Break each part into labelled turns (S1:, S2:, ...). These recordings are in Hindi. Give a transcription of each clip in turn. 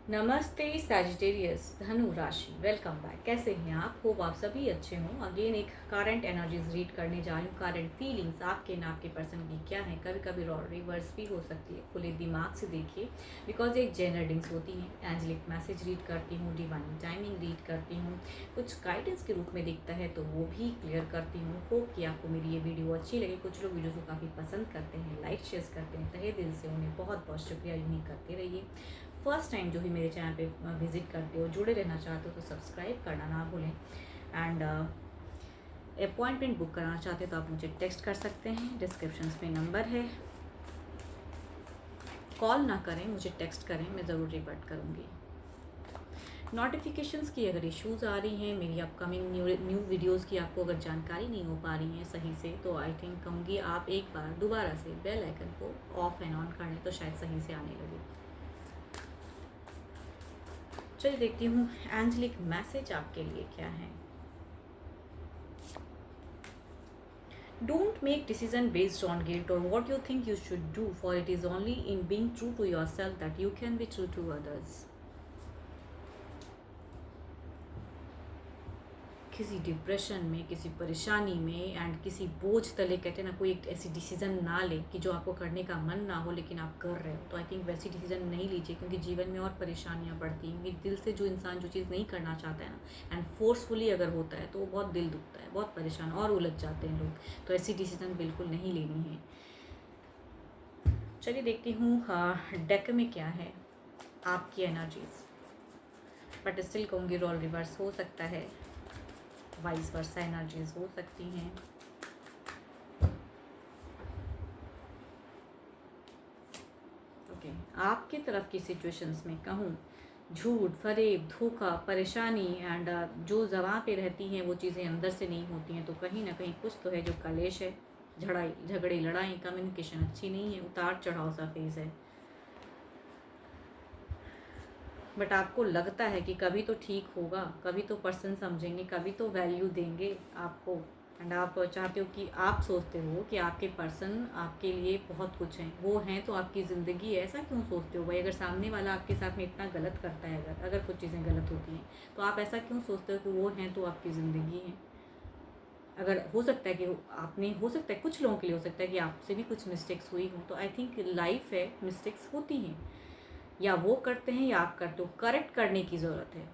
S1: नमस्ते सैजिटेरियस धनु राशि, वेलकम बैक। कैसे हैं आप? होप आप सभी अच्छे हों। अगेन एक करंट एनर्जीज रीड करने जा रही हूँ। करंट फीलिंग्स आपके ना आपके पर्सन की क्या है। कभी कभी रिवर्स भी हो सकती है, खुले दिमाग से देखिए, बिकॉज एक जेनरडिंग्स होती हैं। एंजलिक मैसेज रीड करती हूँ, डिवाइन टाइमिंग रीड करती हूँ, कुछ गाइडेंस के रूप में दिखता है तो वो भी क्लियर करती हूँ। होप कि आपको मेरी ये वीडियो अच्छी लगे। कुछ लोग वीडियो को काफ़ी पसंद करते हैं, लाइक शेयर करते हैं, तहे दिल से उन्हें बहुत बहुत शुक्रिया। यूँ ही करते रहिए। फर्स्ट टाइम जो भी मेरे चैनल पे विजिट करते हो, जुड़े रहना चाहते हो तो सब्सक्राइब करना ना भूलें। एंड अपॉइंटमेंट बुक कराना चाहते हो तो आप मुझे टेक्स्ट कर सकते हैं, डिस्क्रिप्शन में नंबर है। कॉल ना करें, मुझे टेक्स्ट करें, मैं ज़रूर रिवर्ट करूँगी। नोटिफिकेशंस की अगर इश्यूज़ आ रही हैं, मेरी अपकमिंग न्यू वीडियोस की आपको अगर जानकारी नहीं हो पा रही है सही से, तो आई थिंक कहूँगी आप एक बार दोबारा से बेल आइकन को ऑफ एंड ऑन कर लें तो शायद सही से आने लगे। चलिए देखती हूँ एंजलिक मैसेज आपके लिए क्या है। Don't make decision based on guilt or what you think you should do, for it is only in being true to yourself that you can be true to others. किसी डिप्रेशन में, किसी परेशानी में एंड किसी बोझ तले, कहते हैं ना, कोई एक ऐसी डिसीज़न ना ले कि जो आपको करने का मन ना हो लेकिन आप कर रहे हो, तो आई थिंक वैसी डिसीज़न नहीं लीजिए, क्योंकि जीवन में और परेशानियां बढ़ती हैं। दिल से जो इंसान जो चीज़ नहीं करना चाहता है ना, एंड फोर्सफुली अगर होता है तो वो बहुत दिल दुखता है, बहुत परेशान और उलझ जाते हैं लोग। तो ऐसी डिसीज़न बिल्कुल नहीं लेनी है। चलिए देखती हूँ डेक में क्या है आपकी एनर्जीज, बट स्टिल कहूँगी रोल रिवर्स हो सकता है, वाइस वर्सा एनर्जीज हो सकती हैं। ओके, आपकी तरफ की सिचुएशंस में कहूँ, झूठ, फरेब, धोखा, परेशानी एंड जो ज़बां पे रहती हैं वो चीज़ें अंदर से नहीं होती हैं, तो कहीं ना कहीं कुछ तो है जो कलेश है, झगड़े लड़ाई, कम्युनिकेशन अच्छी नहीं है, उतार चढ़ाव सा फेज़ है। बट आपको लगता है कि कभी तो ठीक होगा, कभी तो पर्सन समझेंगे, कभी तो वैल्यू देंगे आपको। एंड आप चाहते हो कि, आप सोचते हो कि आपके पर्सन आपके लिए बहुत कुछ हैं, वो हैं तो आपकी ज़िंदगी है। ऐसा क्यों सोचते हो भाई? अगर सामने वाला आपके साथ में इतना गलत करता है, अगर कुछ चीज़ें गलत होती हैं, तो आप ऐसा क्यों सोचते हो कि वो हैं तो आपकी ज़िंदगी है? अगर हो सकता है कि आपने, हो सकता है कुछ लोगों के लिए हो सकता है कि आपसे भी कुछ मिस्टेक्स हुई हो, तो आई थिंक लाइफ है, मिस्टेक्स होती हैं, या वो करते हैं या आप करते हो, करेक्ट करने की ज़रूरत है।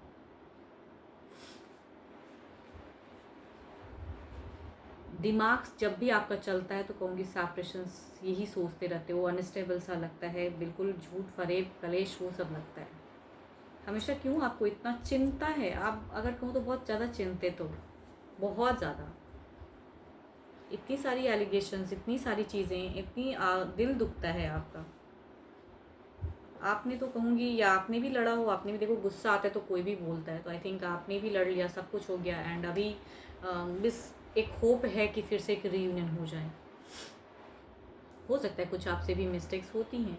S1: दिमाग जब भी आपका चलता है तो कहूँगी सेपरेशंस यही सोचते रहते हो, अनस्टेबल सा लगता है, बिल्कुल झूठ, फरेब, कलेश, वो सब लगता है हमेशा। क्यों आपको इतना चिंता है? आप अगर कहूँ तो बहुत ज़्यादा चिंतित हो, बहुत ज़्यादा। इतनी सारी एलिगेशंस, इतनी सारी चीज़ें, इतनी दिल दुखता है आपका। आपने तो कहूँगी, या आपने भी लड़ा हो, आपने भी, देखो गुस्सा आता है तो कोई भी बोलता है, तो आई थिंक आपने भी लड़ लिया, सब कुछ हो गया, एंड अभी बस एक होप है कि फिर से एक रीयूनियन हो जाए। हो सकता है कुछ आपसे भी मिस्टेक्स होती हैं,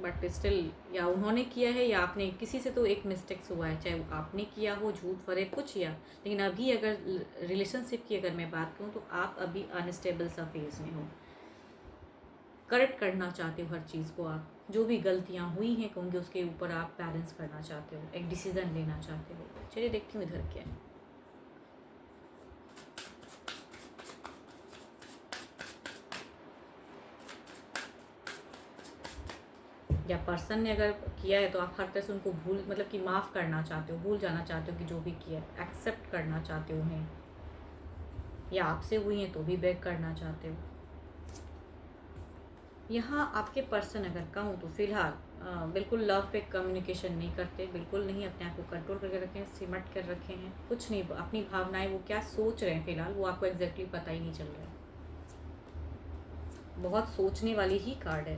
S1: बट स्टिल, या उन्होंने किया है या आपने, किसी से तो एक मिस्टेक्स हुआ है, चाहे वो आपने किया हो, झूठ फरेब कुछ या, लेकिन अभी अगर रिलेशनशिप की अगर मैं बात करूँ तो आप अभी अनस्टेबल सा फेज में हो। करेक्ट करना चाहते हो हर चीज़ को, आप जो भी गलतियाँ हुई हैं कहूँगी उसके ऊपर आप बैलेंस करना चाहते हो, एक डिसीज़न लेना चाहते हो। चलिए देखती हूँ इधर क्या है। या पर्सन ने अगर किया है तो आप हर तरह से उनको भूल, मतलब कि माफ़ करना चाहते हो, भूल जाना चाहते हो कि जो भी किया है, एक्सेप्ट करना चाहते हो उन्हें, या आपसे हुई हैं तो भी बैक करना चाहते हो। यहाँ आपके पर्सन अगर कहूँ तो फिलहाल बिल्कुल लव पे कम्युनिकेशन नहीं करते, बिल्कुल नहीं, अपने आप को कंट्रोल करके रखे हैं, सिमट कर रखे हैं, कुछ नहीं, अपनी भावनाएं, वो क्या सोच रहे हैं फिलहाल वो आपको एग्जैक्टली पता ही नहीं चल रहा है। बहुत सोचने वाली ही कार्ड है,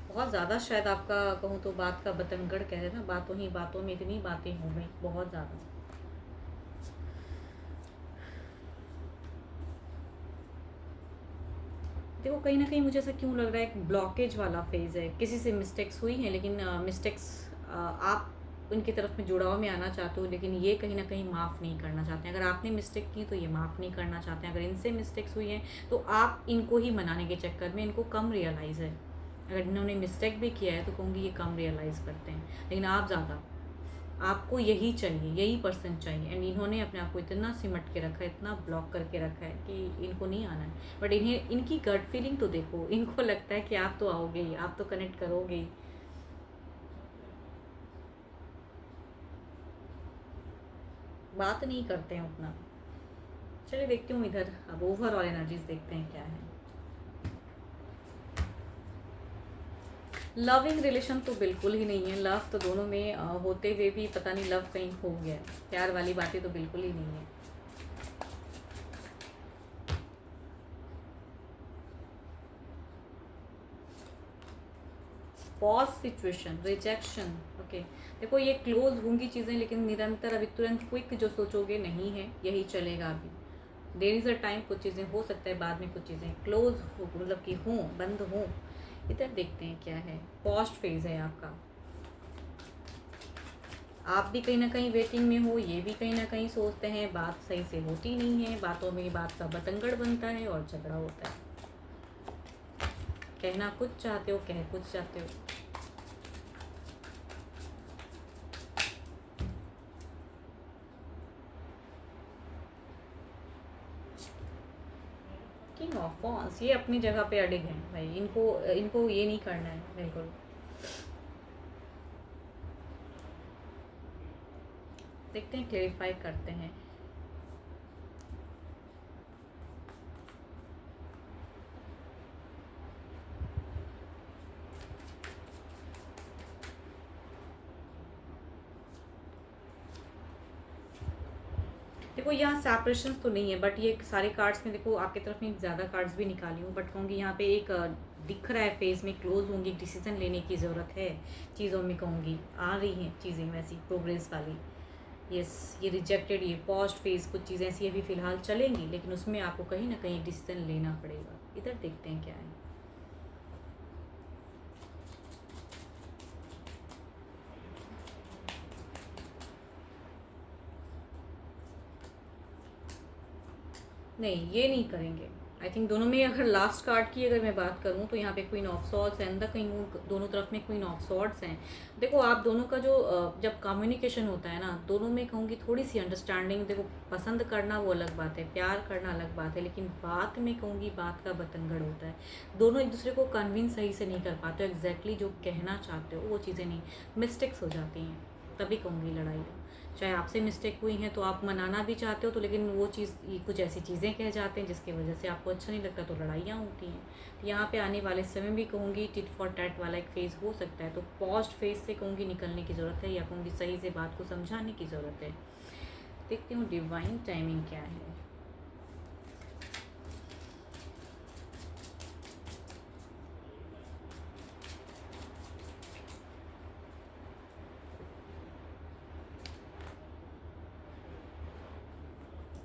S1: बहुत ज़्यादा शायद आपका कहूँ तो बात का बतंगड़ कह रहे ना, बातों ही बातों में इतनी बातें हो गई, बहुत ज़्यादा। देखो कहीं ना कहीं मुझे ऐसा क्यों लग रहा है, एक ब्लॉकेज वाला फेज़ है, किसी से मिस्टेक्स हुई हैं, लेकिन मिस्टेक्स आप उनकी तरफ में जुड़ाव में आना चाहते हो, लेकिन ये कहीं ना कहीं माफ़ नहीं करना चाहते हैं। अगर आपने मिस्टेक की तो ये माफ़ नहीं करना चाहते हैं। अगर इनसे मिस्टेक्स हुई हैं तो आप इनको ही मनाने के चक्कर में, इनको कम रियलाइज़ है, अगर इन्होंने मिस्टेक भी किया है तो कहूँगी ये कम रियलाइज़ करते हैं, लेकिन आप ज़्यादा, आपको यही चाहिए, यही पर्सन चाहिए। एंड इन्होंने अपने आप को इतना सिमट के रखा है, इतना ब्लॉक करके रखा है कि इनको नहीं आना है। बट इन्हें, इनकी गट फीलिंग तो देखो, इनको लगता है कि आप तो आओगे ही, आप तो कनेक्ट करोगे ही। बात नहीं करते हैं उतना। चलिए देखती हूँ इधर, अब ओवरऑल एनर्जीज देखते हैं क्या है। लविंग रिलेशन तो बिल्कुल ही नहीं है। लव तो दोनों में होते हुए भी पता नहीं लव कहीं खो गया है। प्यार वाली बातें तो बिल्कुल ही नहीं है। Pause situation, rejection, okay. देखो ये क्लोज होंगी चीज़ें, लेकिन निरंतर अभी तुरंत क्विक जो सोचोगे नहीं है, यही चलेगा अभी। देर इज़ अ टाइम, कुछ चीज़ें हो सकता है बाद में कुछ चीज़ें क्लोज हो, मतलब कि हों, बंद हों। इधर देखते हैं क्या है। पॉस्ट फेज है आपका। आप भी कहीं ना कहीं वेटिंग में हो, ये भी कहीं ना कहीं सोचते हैं, बात सही से होती नहीं है, बातों में बात का बतंगड़ बनता है और झगड़ा होता है। कहना कुछ चाहते हो, कह कुछ चाहते हो। किंग ऑफ वॉन्ड्स, ये अपनी जगह पे अडिग हैं भाई। इनको इनको ये नहीं करना है बिल्कुल। देखते हैं, क्लेरिफाई करते हैं। देखो यहाँ सेपरेशन तो नहीं है, बट ये सारे कार्ड्स में देखो आपकी तरफ में ज़्यादा कार्ड्स भी निकाली हूँ, बट कहूँगी यहाँ पे एक दिख रहा है फेज में क्लोज होंगी, डिसीजन लेने की ज़रूरत है चीज़ों में। कहूँगी आ रही हैं चीज़ें वैसी प्रोग्रेस वाली। यस, ये रिजेक्टेड, ये पॉस्ट फेज, कुछ चीज़ें ऐसी अभी फ़िलहाल चलेंगी, लेकिन उसमें आपको कहीं ना कहीं डिसीजन लेना पड़ेगा। इधर देखते हैं क्या है। नहीं, ये नहीं करेंगे। आई थिंक दोनों में, अगर लास्ट कार्ड की अगर मैं बात करूँ तो यहाँ पे क्वीन ऑफ सॉर्ड्स है, अंदर कहीं दोनों तरफ में क्वीन ऑफ सॉर्ड्स हैं। देखो आप दोनों का जो जब कम्युनिकेशन होता है ना, दोनों में कहूँगी थोड़ी सी अंडरस्टैंडिंग। देखो पसंद करना वो अलग बात है, प्यार करना अलग बात है, लेकिन बात में कहूँगी बात का बतंगड़ होता है। दोनों एक दूसरे को कन्विंस सही से नहीं कर पाते हो, एग्जैक्टली जो कहना चाहते हो वो चीज़ें नहीं, मिस्टेक्स हो जाती हैं, तभी कहूँगी लड़ाई हो। चाहे आपसे मिस्टेक हुई है तो आप मनाना भी चाहते हो, तो लेकिन वो चीज़, कुछ ऐसी चीज़ें कह जाते हैं जिसकी वजह से आपको अच्छा नहीं लगता, तो लड़ाइयाँ होती हैं। तो यहाँ पे आने वाले समय भी कहूँगी टिट फॉर टैट वाला एक फेज़ हो सकता है, तो पॉस्ट फेज से कहूँगी निकलने की ज़रूरत है, या कहूँगी सही से बात को समझाने की ज़रूरत है। देखती हूँ डिवाइन टाइमिंग क्या है।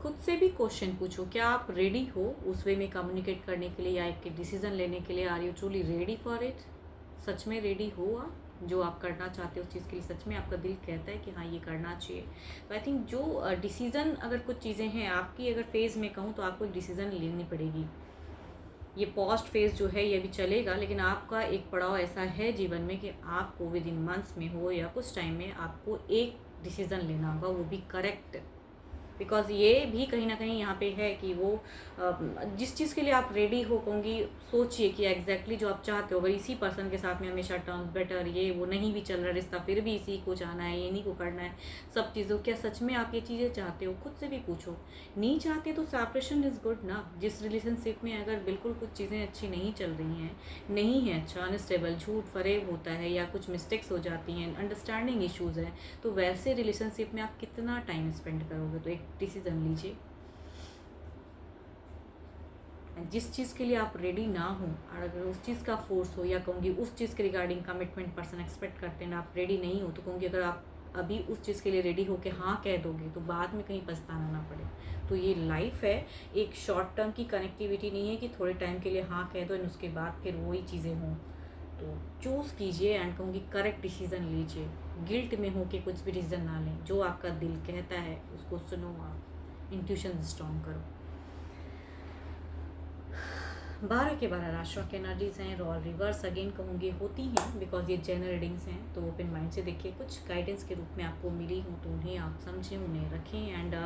S1: खुद से भी क्वेश्चन पूछो, क्या आप रेडी हो उस वे में कम्युनिकेट करने के लिए, या एक डिसीजन लेने के लिए? Are you truly ready for it? सच में रेडी हो आप? जो आप करना चाहते हो उस चीज़ के लिए सच में आपका दिल कहता है कि हाँ ये करना चाहिए? तो आई थिंक जो डिसीज़न, अगर कुछ चीज़ें हैं आपकी, अगर फेज़ में कहूँ तो आपको एक डिसीज़न लेनी पड़ेगी। ये पॉस्ट फेज़ जो है ये भी चलेगा, लेकिन आपका एक पड़ाव ऐसा है जीवन में कि आपको विद इन मंथ्स में हो या कुछ टाइम में आपको एक डिसीज़न लेना होगा, वो भी करेक्ट। बिकॉज ये भी कहीं ना कहीं यहाँ पे है कि वो जिस चीज़ के लिए आप रेडी हो, कहूँगी सोचिए कि एग्जैक्टली जो आप चाहते हो, अगर इसी पर्सन के साथ में हमेशा टर्म्स बेटर, ये वो नहीं भी चल रहा रिश्ता, फिर भी इसी को जाना है, ये नहीं को करना है, सब चीज़ों, क्या सच में आप ये चीज़ें चाहते हो? खुद से भी पूछो। नहीं चाहते तो सेपरेशन इज़ गुड ना। जिस रिलेशनशिप में अगर बिल्कुल कुछ चीज़ें अच्छी नहीं चल रही हैं, नहीं है अच्छा, अनस्टेबल, झूठ फरेब होता है, या कुछ मिस्टेक्स हो जाती हैं, अंडरस्टैंडिंग इश्यूज़ हैं, तो वैसे रिलेशनशिप में आप कितना टाइम स्पेंड करोगे? तो एक डिसीजन लीजिए। जिस चीज़ के लिए आप रेडी ना हो, और अगर उस चीज़ का फोर्स हो, या कहूँगी उस चीज़ के रिगार्डिंग कमिटमेंट पर्सन एक्सपेक्ट करते हैं, आप रेडी नहीं हो, तो कहूँगी अगर आप अभी उस चीज़ के लिए रेडी हो के हाँ कह दोगे तो बाद में कहीं पछताना ना पड़े। तो ये लाइफ है, एक शॉर्ट टर्म की कनेक्टिविटी नहीं है कि थोड़े टाइम के लिए हाँ कह दो और उसके बाद फिर वही चीज़ें हों। तो चूज़ कीजिए एंड कहूँगी करेक्ट डिसीज़न लीजिए। गिल्ट में हो के कुछ भी डिसीज़न ना लें। जो आपका दिल कहता है उसको सुनो, आप इंट्यूशन स्ट्रॉन्ग करो। 12 के 12 राशियों की एनर्जीज हैं। रॉल रिवर्स अगेन कहूँगी होती हैं, बिकॉज ये जनरल रीडिंग्स हैं, तो ओपन माइंड से देखिए। कुछ गाइडेंस के रूप में आपको मिली हूँ तो उन्हें आप समझें, उन्हें रखें। एंड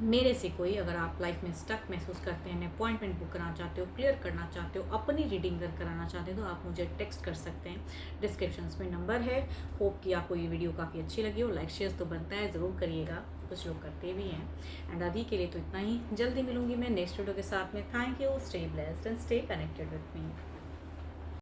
S1: मेरे से कोई अगर आप लाइफ में स्टक महसूस करते हैं, अपॉइंटमेंट बुक कराना चाहते हो, क्लियर करना चाहते हो, अपनी रीडिंग अगर कराना चाहते हो, तो आप मुझे टेक्स्ट कर सकते हैं। डिस्क्रिप्शंस में नंबर है। होप कि आपको ये वीडियो काफ़ी अच्छी लगी हो। लाइक शेयर तो बनता है, ज़रूर करिएगा, कुछ लोग करते भी हैं। एंड अभी के लिए तो इतना ही। जल्दी मिलूंगी मैं नेक्स्ट वीडियो के साथ में। Thank you. Stay blessed and stay connected with me.